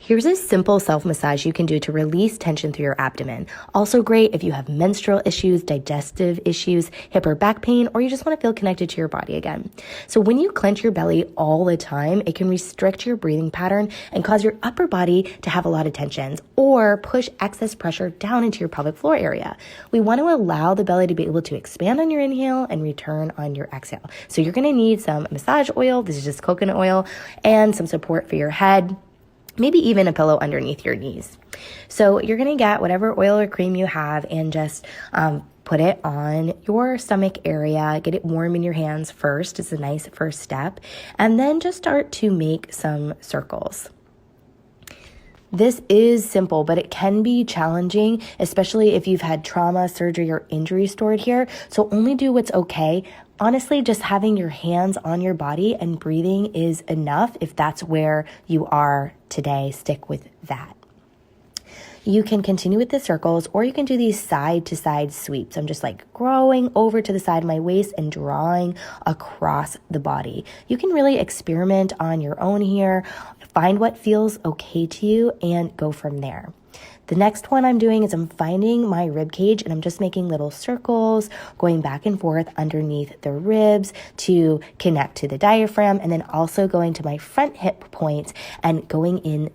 Here's a simple self-massage you can do to release tension through your abdomen. Also great if you have menstrual issues, digestive issues, hip or back pain, or you just want to feel connected to your body again. So when you clench your belly all the time, it can restrict your breathing pattern and cause your upper body to have a lot of tensions or push excess pressure down into your pelvic floor area. We want to allow the belly to be able to expand on your inhale and return on your exhale. So you're going to need some massage oil. This is just coconut oil, and some support for your head. Maybe even a pillow underneath your knees. So you're going to get whatever oil or cream you have and just put it on your stomach area. Get it warm in your hands first. It's a nice first step. And then just start to make some circles. This is simple, but it can be challenging, especially if you've had trauma, surgery, or injury stored here. So only do what's okay. Honestly, just having your hands on your body and breathing is enough. If that's where you are today, stick with that. You can continue with the circles, or you can do these side to side sweeps. I'm just like growing over to the side of my waist and drawing across the body. You can really experiment on your own here, find what feels okay to you, and go from there. The next one I'm doing is I'm finding my rib cage and I'm just making little circles, going back and forth underneath the ribs to connect to the diaphragm, and then also going to my front hip points and going in